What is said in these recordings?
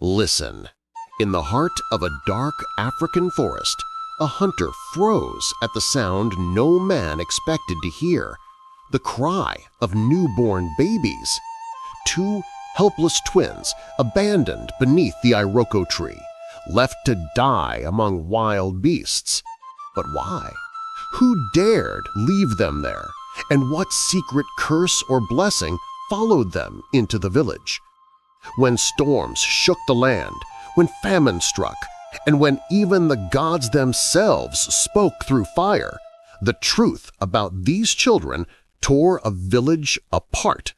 Listen. In the heart of a dark African forest, a hunter froze at the sound no man expected to hear, the cry of newborn babies. Two helpless twins abandoned beneath the iroko tree, left to die among wild beasts. But why? Who dared leave them there? And what secret curse or blessing followed them into the village? When storms shook the land, when famine struck, and when even the gods themselves spoke through fire, the truth about these children tore a village apart.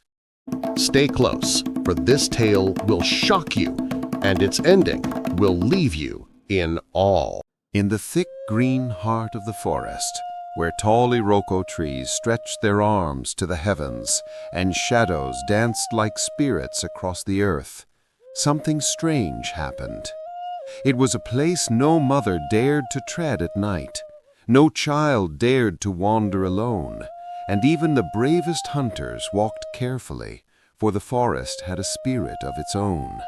Stay close, for this tale will shock you, and its ending will leave you in awe. In the thick green heart of the forest, where tall iroko trees stretched their arms to the heavens and shadows danced like spirits across the earth, something strange happened. It was a place no mother dared to tread at night, no child dared to wander alone, and even the bravest hunters walked carefully, for the forest had a spirit of its own.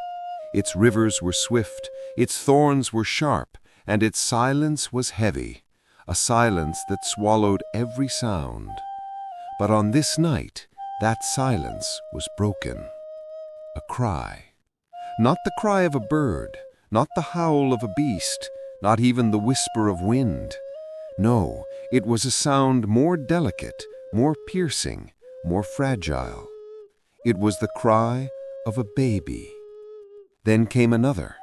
Its rivers were swift, its thorns were sharp, and its silence was heavy, a silence that swallowed every sound. But on this night, that silence was broken. A cry. Not the cry of a bird, not the howl of a beast, not even the whisper of wind. No, it was a sound more delicate, more piercing, more fragile. It was the cry of a baby. Then came another.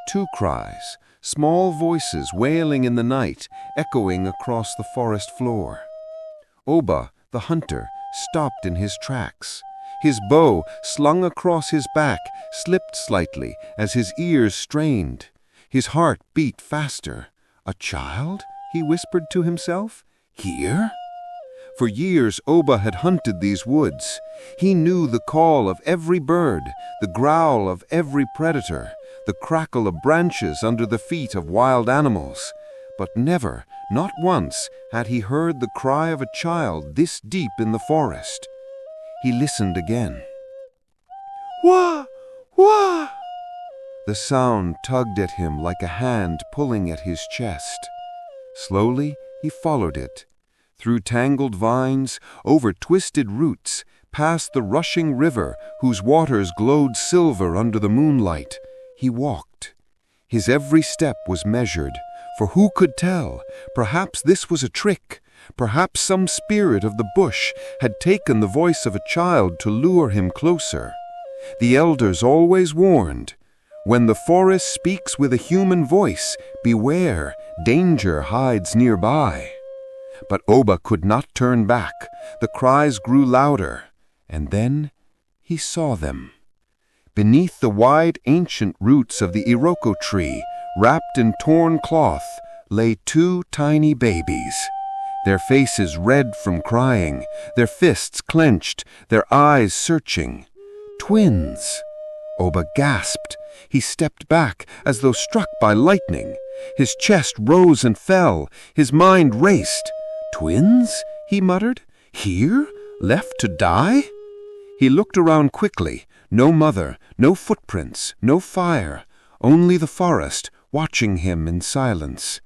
Two cries, small voices wailing in the night, echoing across the forest floor. Oba, the hunter, stopped in his tracks. His bow, slung across his back, slipped slightly as his ears strained. His heart beat faster. A child? He whispered to himself. Here? For years Oba had hunted these woods. He knew the call of every bird, the growl of every predator, the crackle of branches under the feet of wild animals. But never, not once, had he heard the cry of a child this deep in the forest. He listened again. Wah! Wah! The sound tugged at him like a hand pulling at his chest. Slowly he followed it. Through tangled vines, over twisted roots, past the rushing river whose waters glowed silver under the moonlight, he walked. His every step was measured, for who could tell? Perhaps this was a trick. Perhaps some spirit of the bush had taken the voice of a child to lure him closer. The elders always warned, when the forest speaks with a human voice, beware, danger hides nearby. But Oba could not turn back. The cries grew louder, and then he saw them. Beneath the wide ancient roots of the iroko tree, wrapped in torn cloth, lay two tiny babies. Their faces red from crying, their fists clenched, their eyes searching. Twins! Oba gasped. He stepped back as though struck by lightning. His chest rose and fell. His mind raced. Twins? He muttered. Here? Left to die? He looked around quickly. No mother, no footprints, no fire, only the forest watching him in silence.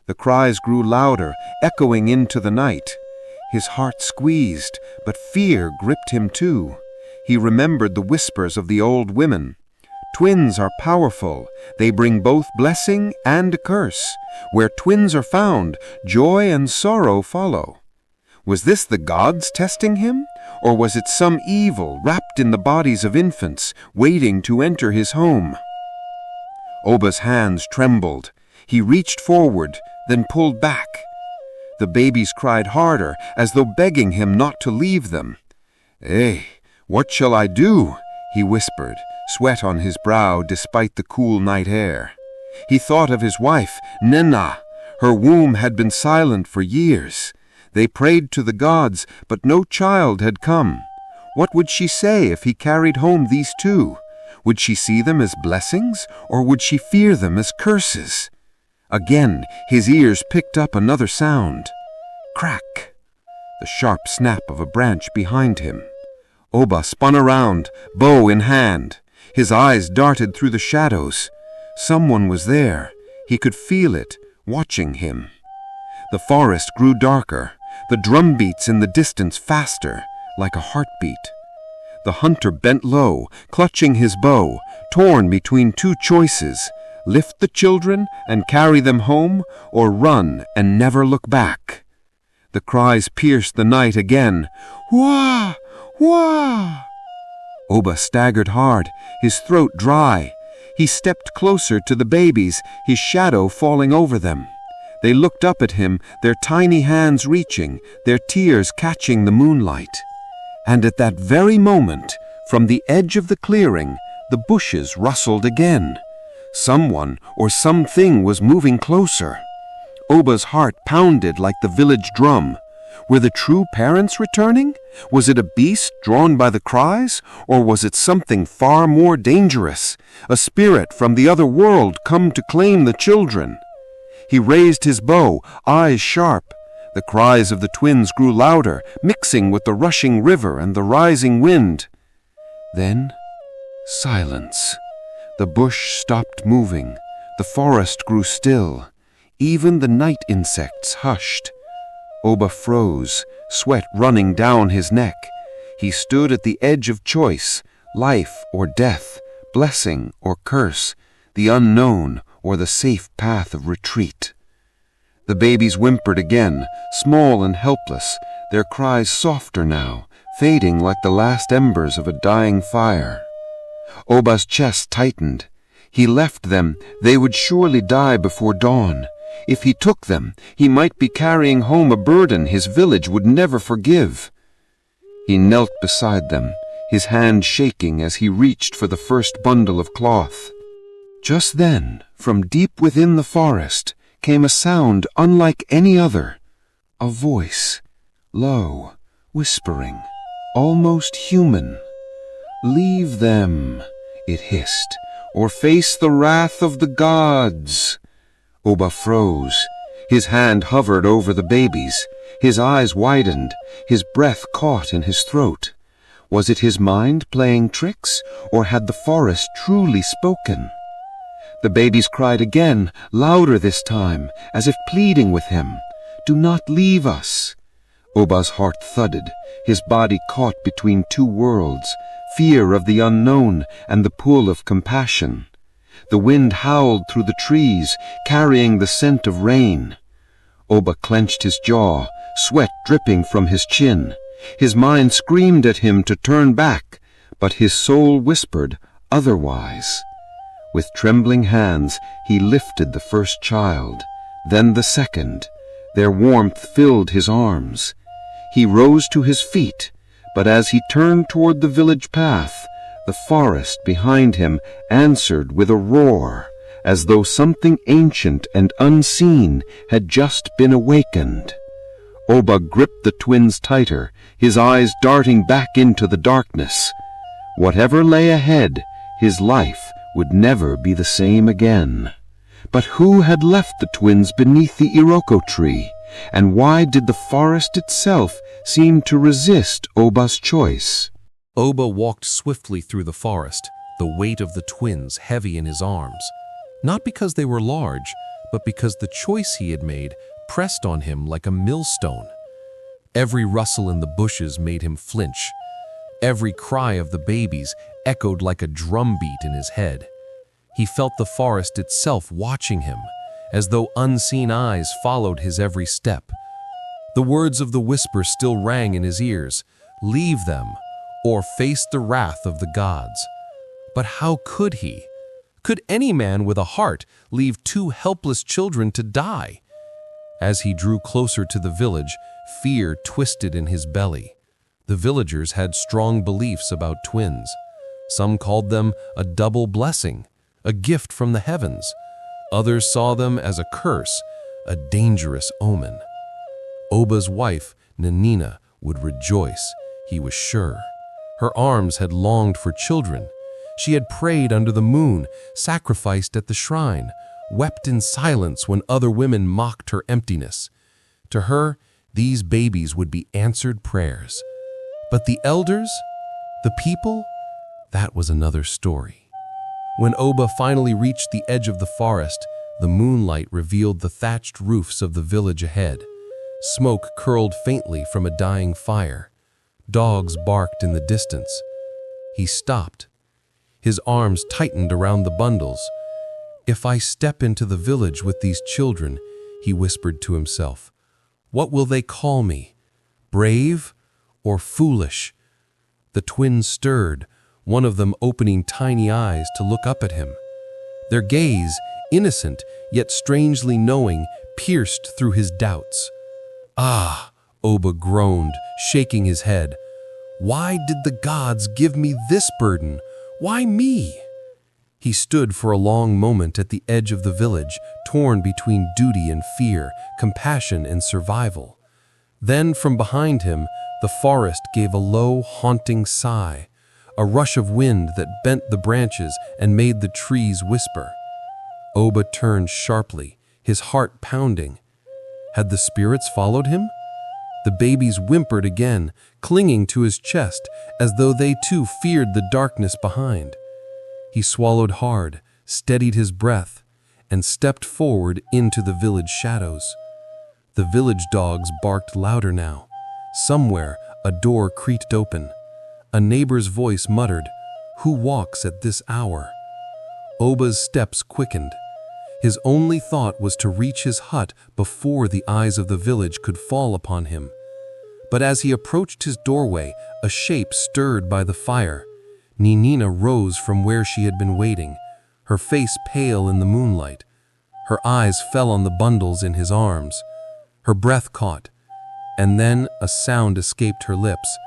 The cries grew louder, echoing into the night. His heart squeezed, but fear gripped him too. He remembered the whispers of the old women. Twins are powerful. They bring both blessing and a curse. Where twins are found, joy and sorrow follow. Was this the gods testing him? Or was it some evil wrapped in the bodies of infants, waiting to enter his home? Oba's hands trembled. He reached forward, then pulled back. The babies cried harder, as though begging him not to leave them. "Eh, what shall I do?" he whispered, sweat on his brow despite the cool night air. He thought of his wife, Nena. Her womb had been silent for years. They prayed to the gods, but no child had come. What would she say if he carried home these two? Would she see them as blessings, or would she fear them as curses? Again, his ears picked up another sound. Crack! The sharp snap of a branch behind him. Oba spun around, bow in hand. His eyes darted through the shadows. Someone was there. He could feel it, watching him. The forest grew darker, the drumbeats in the distance faster, like a heartbeat. The hunter bent low, clutching his bow, torn between two choices: lift the children and carry them home, or run and never look back. The cries pierced the night again. Wah! Wah! Oba staggered hard, his throat dry. He stepped closer to the babies, his shadow falling over them. They looked up at him, their tiny hands reaching, their tears catching the moonlight. And at that very moment, from the edge of the clearing, the bushes rustled again. Someone or something was moving closer. Oba's heart pounded like the village drum. Were the true parents returning? Was it a beast drawn by the cries? Or was it something far more dangerous? A spirit from the other world come to claim the children? He raised his bow, eyes sharp. The cries of the twins grew louder, mixing with the rushing river and the rising wind. Then, silence. The bush stopped moving. The forest grew still. Even the night insects hushed. Oba froze, sweat running down his neck. He stood at the edge of choice, life or death, blessing or curse, the unknown or the safe path of retreat. The babies whimpered again, small and helpless, their cries softer now, fading like the last embers of a dying fire. Oba's chest tightened. He left them, they would surely die before dawn. If he took them, he might be carrying home a burden his village would never forgive. He knelt beside them, his hand shaking as he reached for the first bundle of cloth. Just then, from deep within the forest, came a sound unlike any other. A voice, low, whispering, almost human. "Leave them," it hissed, "or face the wrath of the gods." Oba froze. His hand hovered over the babies. His eyes widened. His breath caught in his throat. Was it his mind playing tricks, or had the forest truly spoken? The babies cried again, louder this time, as if pleading with him. "Do not leave us." Oba's heart thudded, his body caught between two worlds, fear of the unknown and the pull of compassion. The wind howled through the trees, carrying the scent of rain. Oba clenched his jaw, sweat dripping from his chin. His mind screamed at him to turn back, but his soul whispered otherwise. With trembling hands, he lifted the first child, then the second. Their warmth filled his arms. He rose to his feet, but as he turned toward the village path, the forest behind him answered with a roar, as though something ancient and unseen had just been awakened. Oba gripped the twins tighter, his eyes darting back into the darkness. Whatever lay ahead, his life would never be the same again. But who had left the twins beneath the Iroko tree, and why did the forest itself seem to resist Oba's choice? Oba walked swiftly through the forest, the weight of the twins heavy in his arms, not because they were large, but because the choice he had made pressed on him like a millstone. Every rustle in the bushes made him flinch. Every cry of the babies echoed like a drumbeat in his head. He felt the forest itself watching him, as though unseen eyes followed his every step. The words of the whisper still rang in his ears, "Leave them, or face the wrath of the gods." But how could he? Could any man with a heart leave two helpless children to die? As he drew closer to the village, fear twisted in his belly. The villagers had strong beliefs about twins. Some called them a double blessing, a gift from the heavens. Others saw them as a curse, a dangerous omen. Oba's wife, Nanina, would rejoice, he was sure. Her arms had longed for children. She had prayed under the moon, sacrificed at the shrine, wept in silence when other women mocked her emptiness. To her, these babies would be answered prayers. But the elders, the people, That was another story. When Oba finally reached the edge of the forest, the moonlight revealed the thatched roofs of the village ahead. Smoke curled faintly from a dying fire. Dogs barked in the distance. He stopped. His arms tightened around the bundles. "If I step into the village with these children," he whispered to himself, "what will they call me? Brave or foolish?" The twins stirred, one of them opening tiny eyes to look up at him. Their gaze, innocent yet strangely knowing, pierced through his doubts. "Ah," Oba groaned, shaking his head. "Why did the gods give me this burden? Why me?" He stood for a long moment at the edge of the village, torn between duty and fear, compassion and survival. Then from behind him, the forest gave a low, haunting sigh, a rush of wind that bent the branches and made the trees whisper. Oba turned sharply, his heart pounding. Had the spirits followed him? The babies whimpered again, clinging to his chest as though they too feared the darkness behind. He swallowed hard, steadied his breath, and stepped forward into the village shadows. The village dogs barked louder now. Somewhere, a door creaked open. A neighbor's voice muttered, "Who walks at this hour?" Oba's steps quickened. His only thought was to reach his hut before the eyes of the village could fall upon him. But as he approached his doorway, a shape stirred by the fire. Ninina rose from where she had been waiting, her face pale in the moonlight. Her eyes fell on the bundles in his arms. Her breath caught, and then a sound escaped her lips,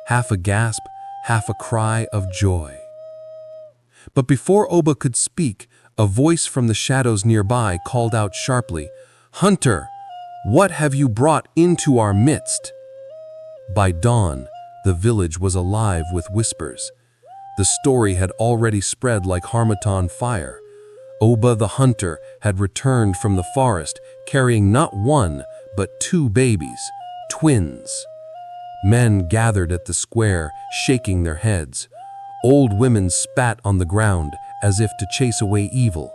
half a gasp, half a cry of joy. But before Oba could speak, a voice from the shadows nearby called out sharply, "Hunter, what have you brought into our midst?" By dawn, the village was alive with whispers. The story had already spread like harmattan fire. Oba the hunter had returned from the forest, carrying not one, but 2 babies, twins. Men gathered at the square, shaking their heads. Old women spat on the ground as if to chase away evil.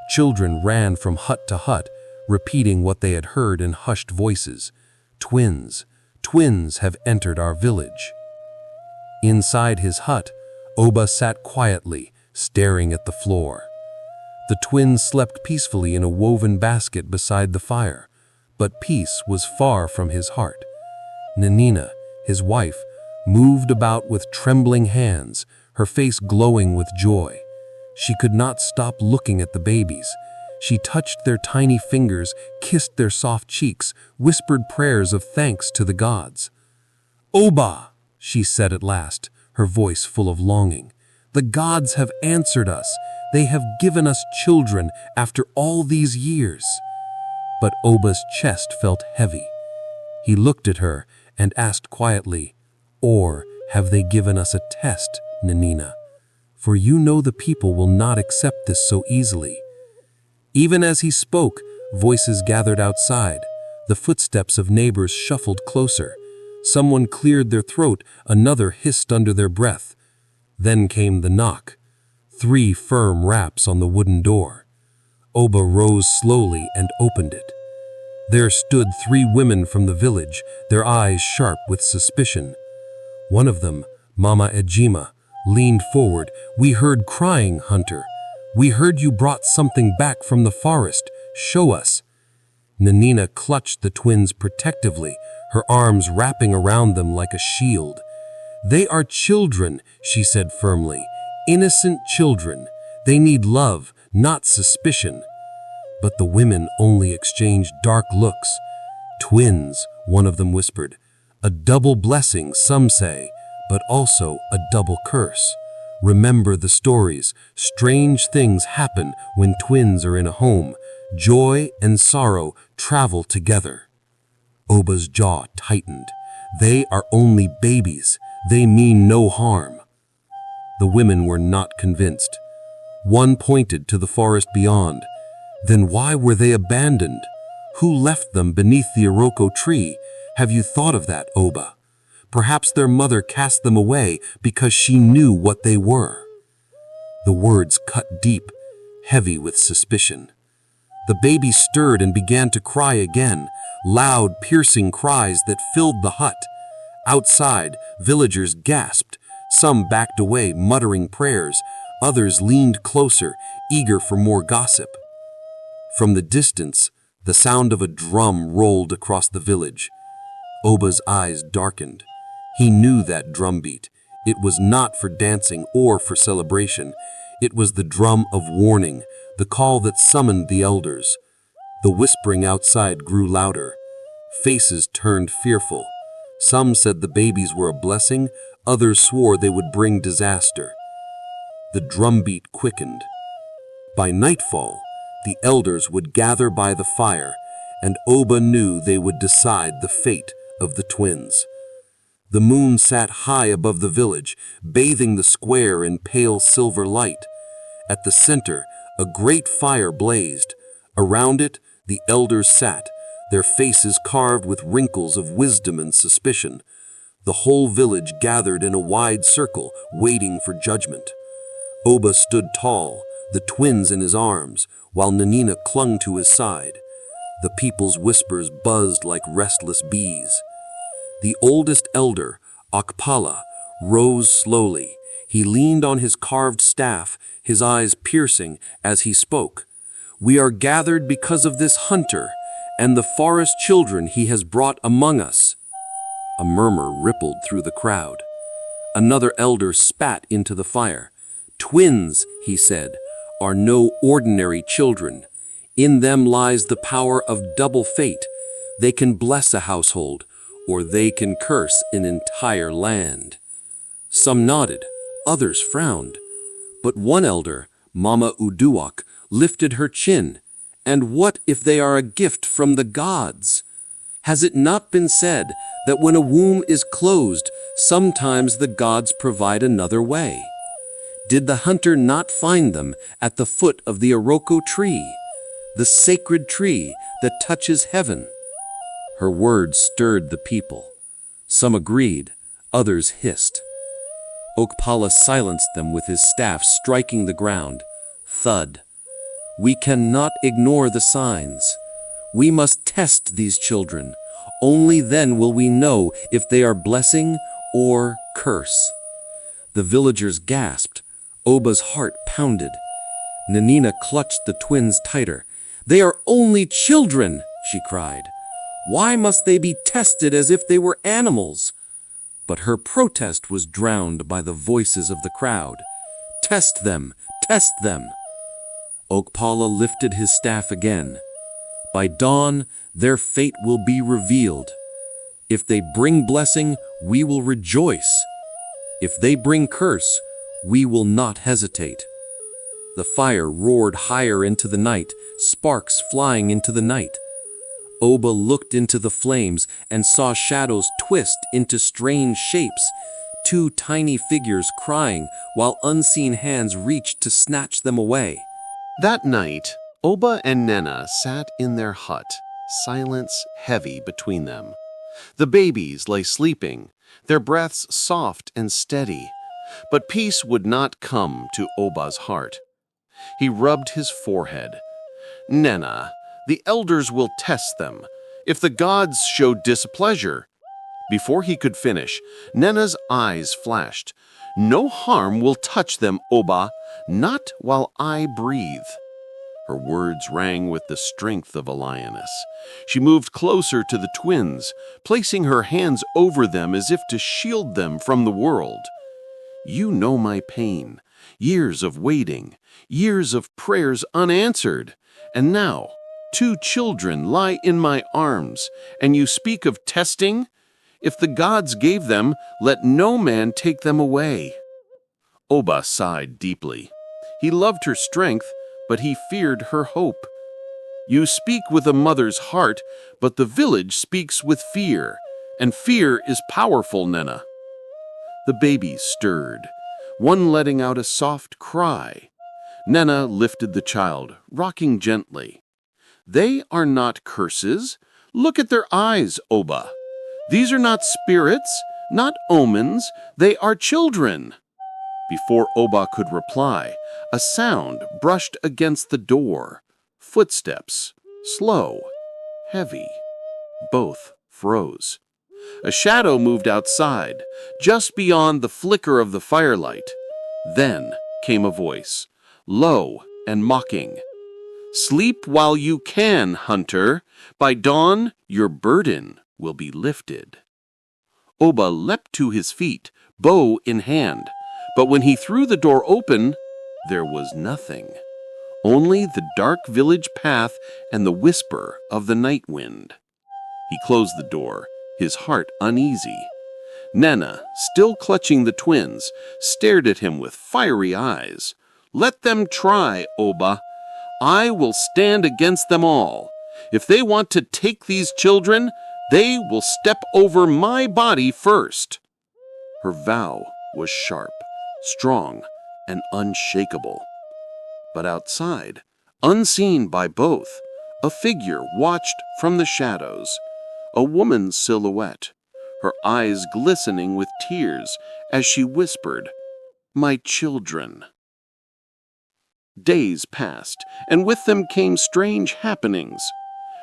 Children ran from hut to hut, repeating what they had heard in hushed voices. "Twins, twins have entered our village." Inside his hut, Oba sat quietly, staring at the floor. The twins slept peacefully in a woven basket beside the fire, but peace was far from his heart. Ninina, his wife, moved about with trembling hands, her face glowing with joy. She could not stop looking at the babies. She touched their tiny fingers, kissed their soft cheeks, whispered prayers of thanks to the gods. "Oba," she said at last, her voice full of longing, "the gods have answered us. They have given us children after all these years." But Oba's chest felt heavy. He looked at her and asked quietly, "Or have they given us a test, Ninina? For you know the people will not accept this so easily." Even as he spoke, voices gathered outside. The footsteps of neighbors shuffled closer. Someone cleared their throat, another hissed under their breath. Then came the knock. 3 firm raps on the wooden door. Oba rose slowly and opened it. There stood 3 women from the village, their eyes sharp with suspicion. One of them, Mama Ejima, leaned forward. "We heard crying, Hunter. We heard you brought something back from the forest. Show us." Ninina clutched the twins protectively, her arms wrapping around them like a shield. "They are children," she said firmly. "Innocent children. They need love, not suspicion." But the women only exchanged dark looks. "Twins," one of them whispered. "A double blessing, some say, but also a double curse. Remember the stories. Strange things happen when twins are in a home. Joy and sorrow travel together." Oba's jaw tightened. "They are only babies. They mean no harm." The women were not convinced. One pointed to the forest beyond. "Then why were they abandoned? Who left them beneath the Iroko tree? Have you thought of that, Oba?" Perhaps their mother cast them away because she knew what they were. The words cut deep, heavy with suspicion. The baby stirred and began to cry again, loud, piercing cries that filled the hut. Outside, villagers gasped. Some backed away, muttering prayers. Others leaned closer, eager for more gossip. From the distance, the sound of a drum rolled across the village. Oba's eyes darkened. He knew that drumbeat. It was not for dancing or for celebration. It was the drum of warning, the call that summoned the elders. The whispering outside grew louder. Faces turned fearful. Some said the babies were a blessing, others swore they would bring disaster. The drumbeat quickened. By nightfall, the elders would gather by the fire, and Oba knew they would decide the fate of the twins. The moon sat high above the village, bathing the square in pale silver light. At the center, a great fire blazed. Around it, the elders sat, their faces carved with wrinkles of wisdom and suspicion. The whole village gathered in a wide circle, waiting for judgment. Oba stood tall, the twins in his arms, while Nanina clung to his side. The people's whispers buzzed like restless bees. The oldest elder, Akpala, rose slowly. He leaned on his carved staff, his eyes piercing as he spoke. "We are gathered because of this hunter and the forest children he has brought among us." A murmur rippled through the crowd. Another elder spat into the fire. "Twins," he said, "are no ordinary children. In them lies the power of double fate. They can bless a household, or they can curse an entire land." Some nodded, others frowned. But one elder, Mama Uduak, lifted her chin. "And what if they are a gift from the gods? Has it not been said that when a womb is closed, sometimes the gods provide another way? Did the hunter not find them at the foot of the Iroko tree, the sacred tree that touches heaven?" Her words stirred the people. Some agreed, others hissed. Okpala silenced them with his staff, striking the ground. Thud. "We cannot ignore the signs. We must test these children. Only then will we know if they are blessing or curse." The villagers gasped. Oba's heart pounded. Nanina clutched the twins tighter. "They are only children," she cried. "Why must they be tested as if they were animals?" But her protest was drowned by the voices of the crowd. "Test them! Test them!" Okpala lifted his staff again. "By dawn, their fate will be revealed. If they bring blessing, we will rejoice. If they bring curse, we will not hesitate." The fire roared higher into the night, sparks flying into the night. Oba looked into the flames and saw shadows twist into strange shapes, two tiny figures crying while unseen hands reached to snatch them away. That night, Oba and Nena sat in their hut, silence heavy between them. The babies lay sleeping, their breaths soft and steady, but peace would not come to Oba's heart. He rubbed his forehead. "Nena, the elders will test them. If the gods show displeasure—" Before he could finish, Nena's eyes flashed. "No harm will touch them, Oba, not while I breathe." Her words rang with the strength of a lioness. She moved closer to the twins, placing her hands over them as if to shield them from the world. "You know my pain, years of waiting, years of prayers unanswered, and now 2 children lie in my arms, and you speak of testing? If the gods gave them, let no man take them away." Oba sighed deeply. He loved her strength, but he feared her hope. "You speak with a mother's heart, but the village speaks with fear, and fear is powerful, Nena." The babies stirred, one letting out a soft cry. Nena lifted the child, rocking gently. "They are not curses. Look at their eyes, Oba. These are not spirits. "Not omens, they are children." Before Oba could reply, a sound brushed against the door. Footsteps, slow, heavy. Both froze. A shadow moved outside, just beyond the flicker of the firelight. Then came a voice, low and mocking. "Sleep while you can, hunter. By dawn, your burden will be lifted." Oba leapt to his feet, bow in hand. But when he threw the door open, there was nothing. Only the dark village path and the whisper of the night wind. He closed the door, his heart uneasy. Nena, still clutching the twins, stared at him with fiery eyes. "Let them try, Oba. I will stand against them all. If they want to take these children, they will step over my body first." Her vow was sharp, strong, and unshakable. But outside, unseen by both, a figure watched from the shadows, a woman's silhouette, her eyes glistening with tears as she whispered, "My children." Days passed, and with them came strange happenings.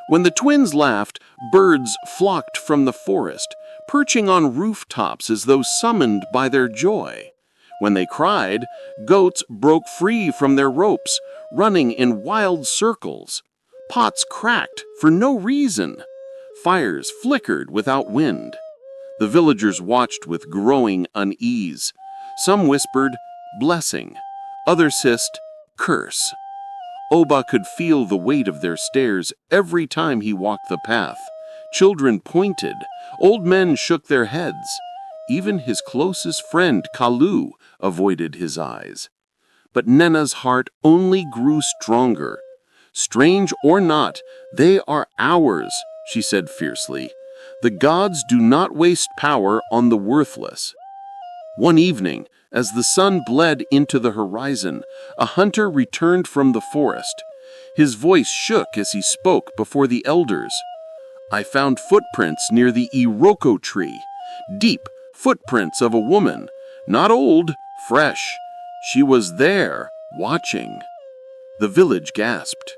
When the twins laughed, birds flocked from the forest, perching on rooftops as though summoned by their joy. When they cried, goats broke free from their ropes, running in wild circles. Pots cracked for no reason. Fires flickered without wind. The villagers watched with growing unease. Some whispered, "Blessing." Others hissed, "Curse." Oba could feel the weight of their stares every time he walked the path. Children pointed. Old men shook their heads. Even his closest friend, Kalu, avoided his eyes. But Nena's heart only grew stronger. "Strange or not, they are ours," she said fiercely. "The gods do not waste power on the worthless." One evening, as the sun bled into the horizon, a hunter returned from the forest. His voice shook as he spoke before the elders. "I found footprints near the iroko tree, deep footprints of a woman, not old, fresh. She was there, watching." The village gasped.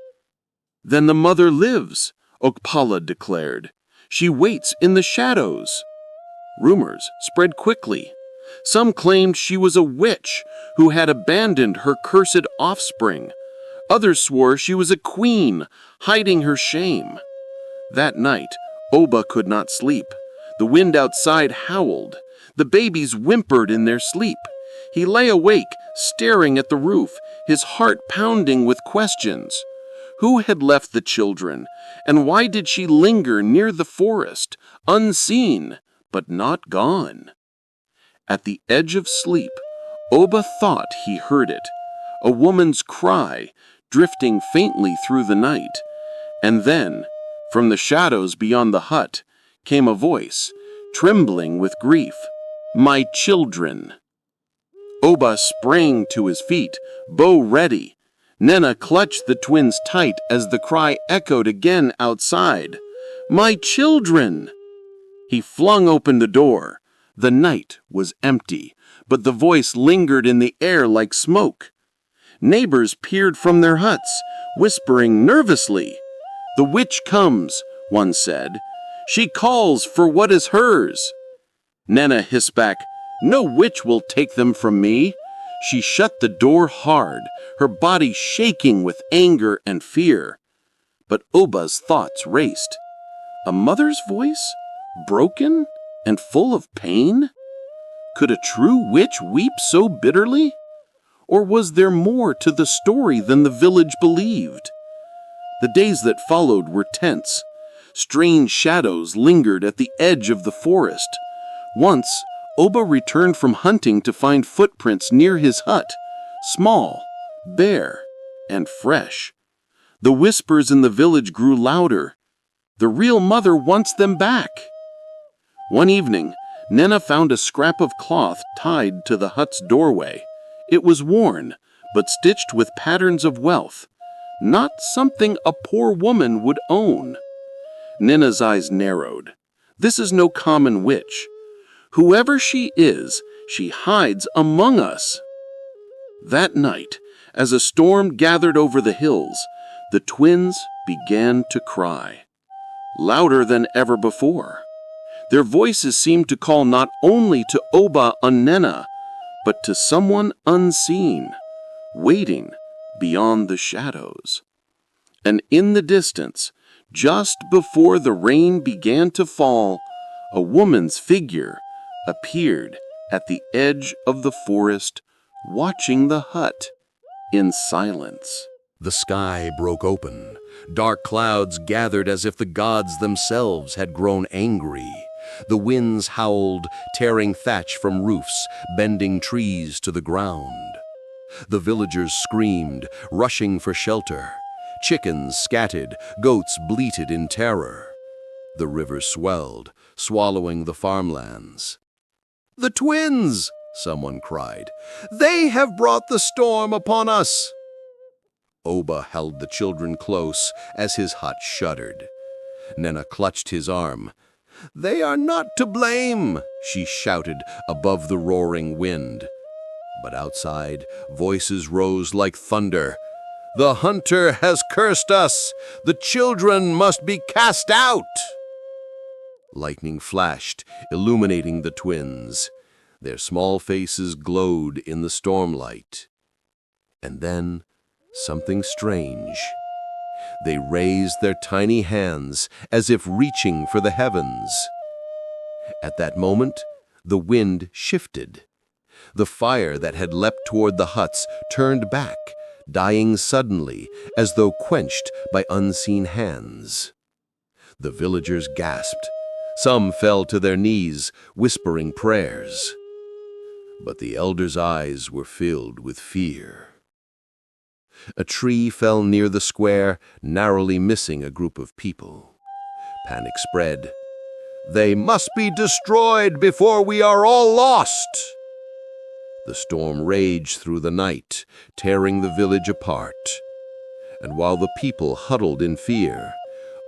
"Then the mother lives," Okpala declared. "She waits in the shadows." Rumors spread quickly. Some claimed she was a witch who had abandoned her cursed offspring. Others swore she was a queen, hiding her shame. That night, Oba could not sleep. The wind outside howled. The babies whimpered in their sleep. He lay awake, staring at the roof, his heart pounding with questions. Who had left the children, and why did she linger near the forest, unseen, but not gone? At the edge of sleep, Oba thought he heard it, a woman's cry, drifting faintly through the night. And then, from the shadows beyond the hut, came a voice, trembling with grief. "My children." Oba sprang to his feet, bow ready. Nena clutched the twins tight as the cry echoed again outside. "My children!" He flung open the door. The night was empty, but the voice lingered in the air like smoke. Neighbors peered from their huts, whispering nervously. "The witch comes," one said. "She calls for what is hers." Nena hissed back, "No witch will take them from me." She shut the door hard, her body shaking with anger and fear. But Oba's thoughts raced. A mother's voice? Broken and full of pain? Could a true witch weep so bitterly? Or was there more to the story than the village believed? The days that followed were tense. Strange shadows lingered at the edge of the forest. Once, Oba returned from hunting to find footprints near his hut, small, bare, and fresh. The whispers in the village grew louder. The real mother wants them back. One evening, Nena found a scrap of cloth tied to the hut's doorway. It was worn, but stitched with patterns of wealth, not something a poor woman would own. Nena's eyes narrowed. This is no common witch. Whoever she is, she hides among us." That night, as a storm gathered over the hills, the twins began to cry, louder than ever before. Their voices seemed to call not only to Oba and Nena, but to someone unseen, waiting beyond the shadows. And in the distance, just before the rain began to fall, a woman's figure appeared at the edge of the forest, watching the hut in silence. The sky broke open. Dark clouds gathered as if the gods themselves had grown angry. The winds howled, tearing thatch from roofs, bending trees to the ground. The villagers screamed, rushing for shelter. Chickens scattered, goats bleated in terror. The river swelled, swallowing the farmlands. "The twins!" someone cried. "They have brought the storm upon us!" Oba held the children close as his hut shuddered. Nena clutched his arm. "They are not to blame," she shouted above the roaring wind. But outside, voices rose like thunder. "The hunter has cursed us! The children must be cast out!" Lightning flashed, illuminating the twins. Their small faces glowed in the stormlight. And then, something strange. They raised their tiny hands as if reaching for the heavens. At that moment, the wind shifted. The fire that had leapt toward the huts turned back, dying suddenly as though quenched by unseen hands. The villagers gasped. Some fell to their knees, whispering prayers. But the elders' eyes were filled with fear. A tree fell near the square, narrowly missing a group of people. Panic spread. "They must be destroyed before we are all lost!" The storm raged through the night, tearing the village apart. And while the people huddled in fear,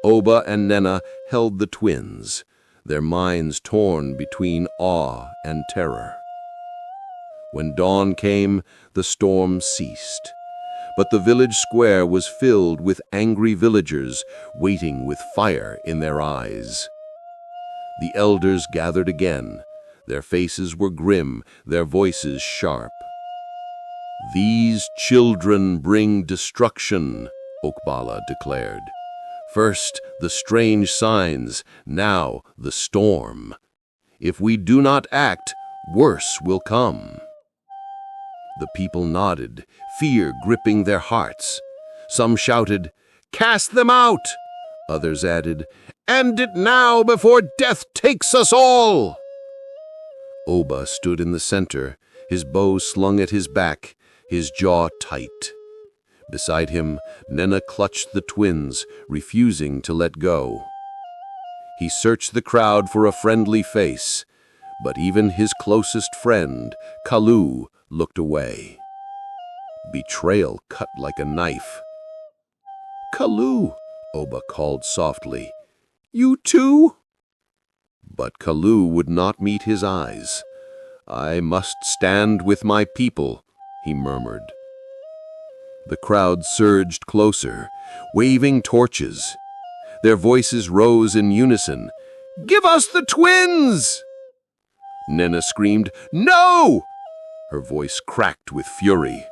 Oba and Nena held the twins, their minds torn between awe and terror. When dawn came, the storm ceased. But the village square was filled with angry villagers waiting with fire in their eyes. The elders gathered again. Their faces were grim, their voices sharp. "These children bring destruction," Okbala declared. "First the strange signs, now the storm. If we do not act, worse will come." The people nodded, fear gripping their hearts. Some shouted, "Cast them out!" Others added, "End it now before death takes us all!" Oba stood in the center, his bow slung at his back, his jaw tight. Beside him, Nena clutched the twins, refusing to let go. He searched the crowd for a friendly face, but even his closest friend, Kalu, looked away. Betrayal cut like a knife. "Kalu," Oba called softly, "you too?" But Kalu would not meet his eyes. "I must stand with my people," he murmured. The crowd surged closer, waving torches. Their voices rose in unison. "Give us the twins!" Nena screamed, "No!" Her voice cracked with fury.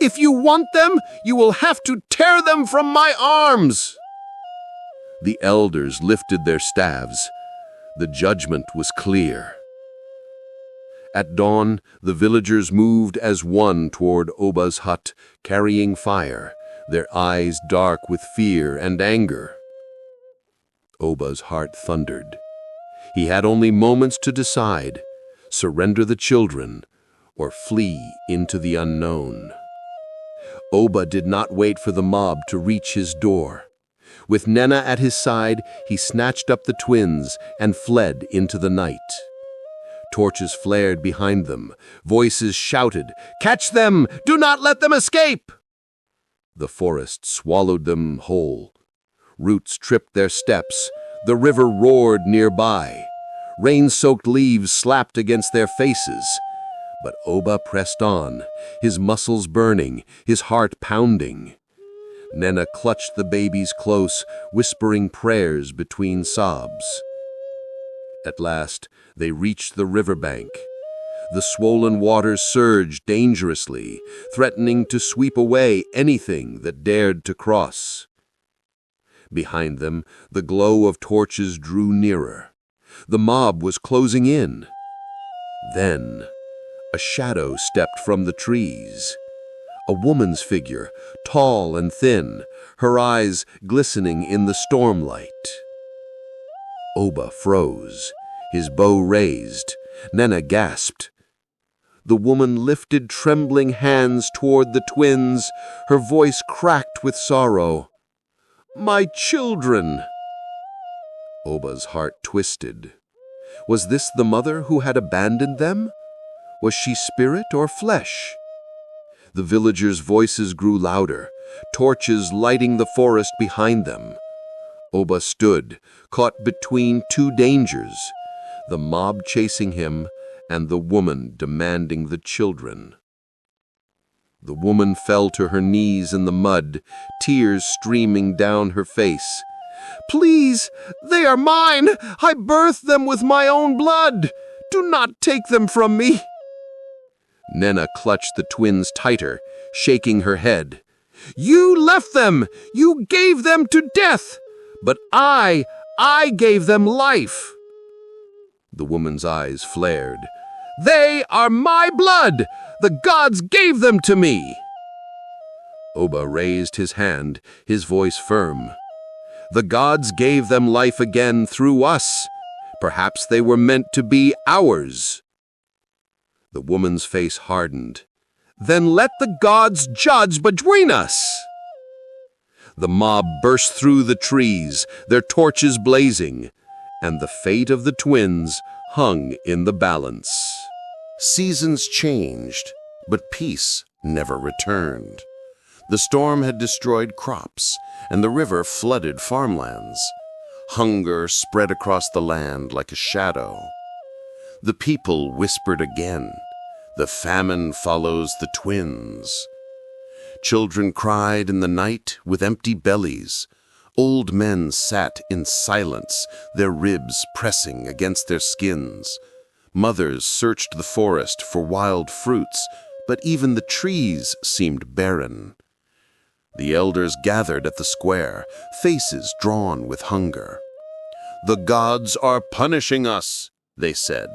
"If you want them, you will have to tear them from my arms!" The elders lifted their staves. The judgment was clear. At dawn, the villagers moved as one toward Oba's hut, carrying fire, their eyes dark with fear and anger. Oba's heart thundered. He had only moments to decide: surrender the children or flee into the unknown. Oba did not wait for the mob to reach his door. With Nena at his side, he snatched up the twins and fled into the night. Torches flared behind them. Voices shouted, "Catch them! Do not let them escape!" The forest swallowed them whole. Roots tripped their steps. The river roared nearby. Rain-soaked leaves slapped against their faces. But Oba pressed on, his muscles burning, his heart pounding. Nena clutched the babies close, whispering prayers between sobs. At last, they reached the riverbank. The swollen waters surged dangerously, threatening to sweep away anything that dared to cross. Behind them, the glow of torches drew nearer. The mob was closing in. Then, a shadow stepped from the trees. A woman's figure, tall and thin, her eyes glistening in the stormlight. Oba froze, his bow raised. Nena gasped. The woman lifted trembling hands toward the twins, her voice cracked with sorrow. "My children!" Oba's heart twisted. Was this the mother who had abandoned them? Was she spirit or flesh? The villagers' voices grew louder, torches lighting the forest behind them. Oba stood, caught between two dangers, the mob chasing him and the woman demanding the children. The woman fell to her knees in the mud, tears streaming down her face. "Please, they are mine! I birthed them with my own blood! Do not take them from me!" Nena clutched the twins tighter, shaking her head. "You left them! You gave them to death! But I gave them life!" The woman's eyes flared. "They are my blood! The gods gave them to me!" Oba raised his hand, his voice firm. "The gods gave them life again through us. Perhaps they were meant to be ours." The woman's face hardened. "Then let the gods judge between us!" The mob burst through the trees, their torches blazing, and the fate of the twins hung in the balance. Seasons changed, but peace never returned. The storm had destroyed crops, and the river flooded farmlands. Hunger spread across the land like a shadow. The people whispered again, "The famine follows the twins." Children cried in the night with empty bellies. Old men sat in silence, their ribs pressing against their skins. Mothers searched the forest for wild fruits, but even the trees seemed barren. The elders gathered at the square, faces drawn with hunger. "The gods are punishing us," they said.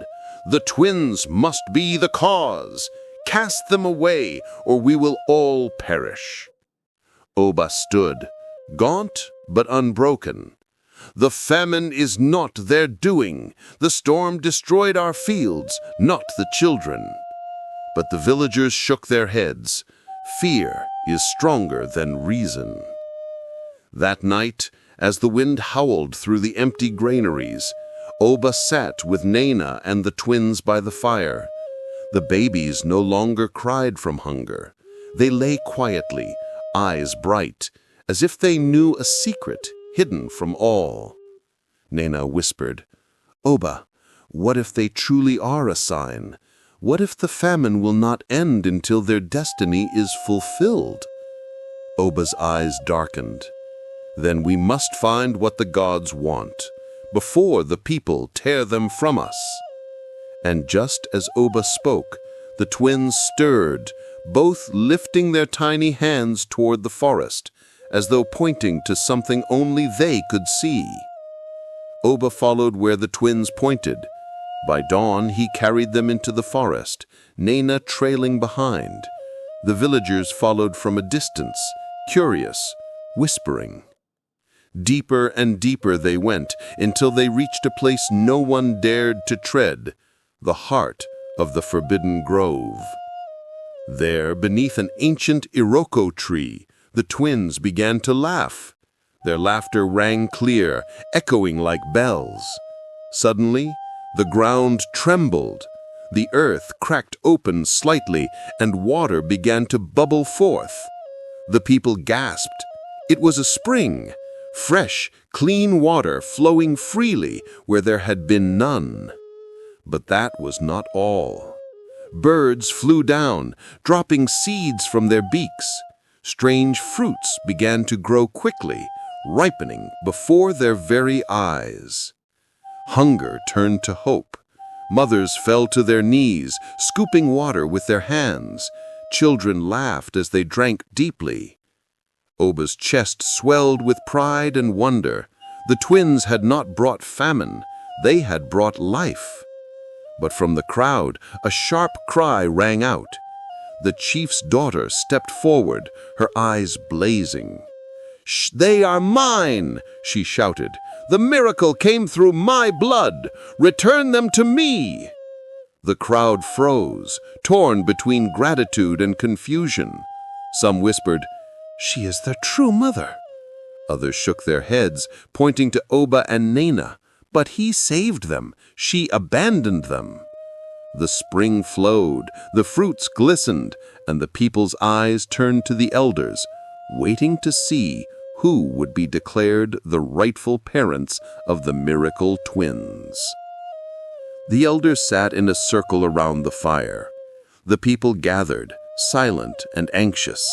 "The twins must be the cause. Cast them away, or we will all perish." Oba stood, gaunt but unbroken. "The famine is not their doing. The storm destroyed our fields, not the children." But the villagers shook their heads. Fear is stronger than reason. That night, as the wind howled through the empty granaries, Oba sat with Nena and the twins by the fire. The babies no longer cried from hunger. They lay quietly, eyes bright, as if they knew a secret hidden from all. Nena whispered, "Oba, what if they truly are a sign? What if the famine will not end until their destiny is fulfilled?" Oba's eyes darkened. "Then we must find what the gods want, before the people tear them from us." And just as Oba spoke, the twins stirred, both lifting their tiny hands toward the forest, as though pointing to something only they could see. Oba followed where the twins pointed. By dawn, he carried them into the forest, Nena trailing behind. The villagers followed from a distance, curious, whispering. Deeper and deeper they went, until they reached a place no one dared to tread, the heart of the forbidden grove. There, beneath an ancient iroko tree, the twins began to laugh. Their laughter rang clear, echoing like bells. Suddenly, the ground trembled. The earth cracked open slightly, and water began to bubble forth. The people gasped. It was a spring. fresh, clean water flowing freely where there had been none. But that was not all. Birds flew down, dropping seeds from their beaks. Strange fruits began to grow quickly, ripening before their very eyes. Hunger turned to hope. Mothers fell to their knees, scooping water with their hands. Children laughed as they drank deeply. Oba's chest swelled with pride and wonder. The twins had not brought famine, they had brought life. But from the crowd, a sharp cry rang out. The chief's daughter stepped forward, her eyes blazing. "They are mine!" she shouted. "The miracle came through my blood! Return them to me!" The crowd froze, torn between gratitude and confusion. Some whispered, "She is their true mother." Others shook their heads, pointing to Oba and Nena. But he saved them. She abandoned them. The spring flowed, the fruits glistened, and the people's eyes turned to the elders, waiting to see who would be declared the rightful parents of the miracle twins. The elders sat in a circle around the fire. The people gathered, silent and anxious.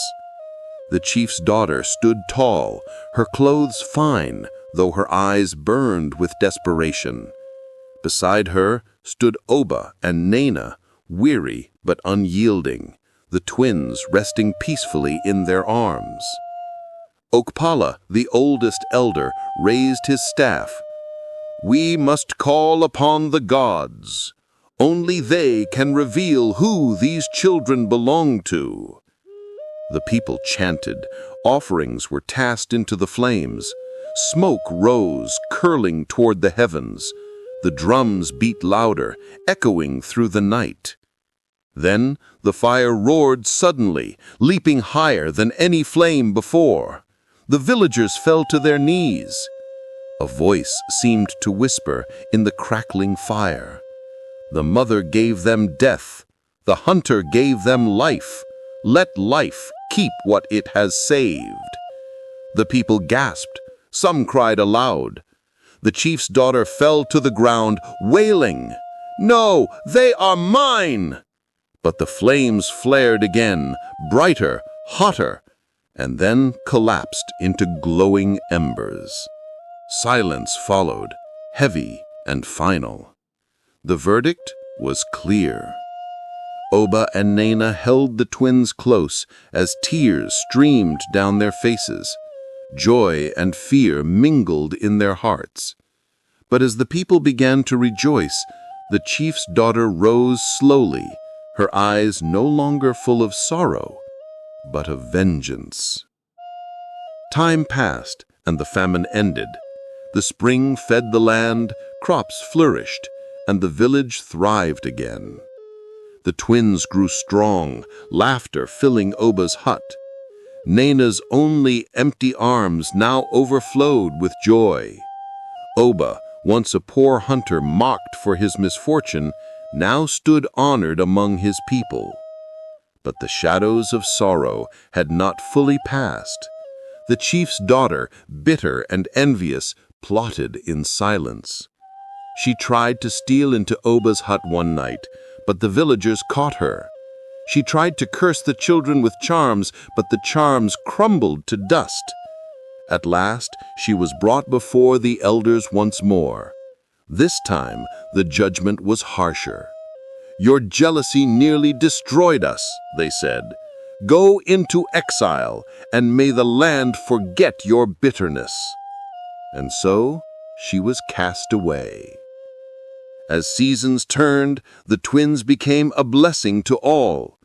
The chief's daughter stood tall, her clothes fine, though her eyes burned with desperation. Beside her stood Oba and Nena, weary but unyielding, the twins resting peacefully in their arms. Okpala, the oldest elder, raised his staff. "We must call upon the gods. Only they can reveal who these children belong to." The people chanted. Offerings were cast into the flames. Smoke rose, curling toward the heavens. The drums beat louder, echoing through the night. Then the fire roared suddenly, leaping higher than any flame before. The villagers fell to their knees. A voice seemed to whisper in the crackling fire. The mother gave them death. The hunter gave them life. Let life keep what it has saved. The people gasped. Some cried aloud. The chief's daughter fell to the ground, wailing, "No, they are mine!" But the flames flared again, brighter, hotter, and then collapsed into glowing embers. Silence followed, heavy and final. The verdict was clear. Oba and Nena held the twins close as tears streamed down their faces. Joy and fear mingled in their hearts. But as the people began to rejoice, the chief's daughter rose slowly, her eyes no longer full of sorrow, but of vengeance. Time passed, and the famine ended. The spring fed the land, crops flourished, and the village thrived again. The twins grew strong, laughter filling Oba's hut. Nena's only empty arms now overflowed with joy. Oba, once a poor hunter mocked for his misfortune, now stood honored among his people. But the shadows of sorrow had not fully passed. The chief's daughter, bitter and envious, plotted in silence. She tried to steal into Oba's hut one night, but the villagers caught her. She tried to curse the children with charms, but the charms crumbled to dust. At last, she was brought before the elders once more. This time, the judgment was harsher. "Your jealousy nearly destroyed us," they said. "Go into exile, and may the land forget your bitterness." And so, she was cast away. As seasons turned, the twins became a blessing to all.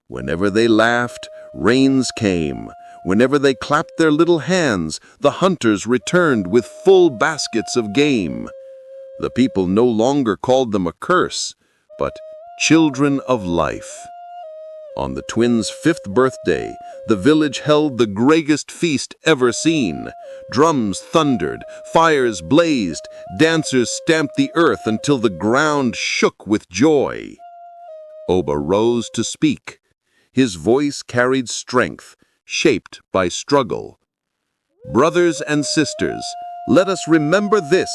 Whenever they laughed, rains came. Whenever they clapped their little hands, the hunters returned with full baskets of game. The people no longer called them a curse, but children of life. On the twins' 5th birthday, the village held the greatest feast ever seen. Drums thundered, fires blazed, dancers stamped the earth until the ground shook with joy. Oba rose to speak. His voice carried strength, shaped by struggle. Brothers and sisters, let us remember this.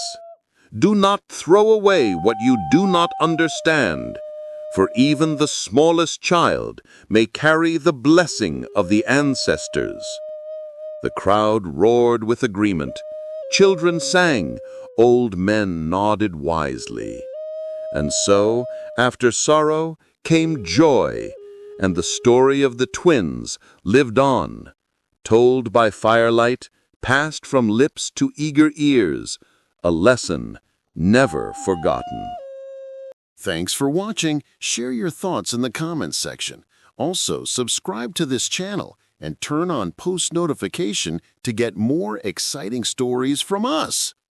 Do not throw away what you do not understand, for even the smallest child may carry the blessing of the ancestors. The crowd roared with agreement. Children sang, old men nodded wisely. And so, after sorrow, came joy, and the story of the twins lived on, told by firelight, passed from lips to eager ears, a lesson never forgotten. Thanks for watching. Share your thoughts in the comments section. Also, subscribe to this channel and turn on post notification to get more exciting stories from us.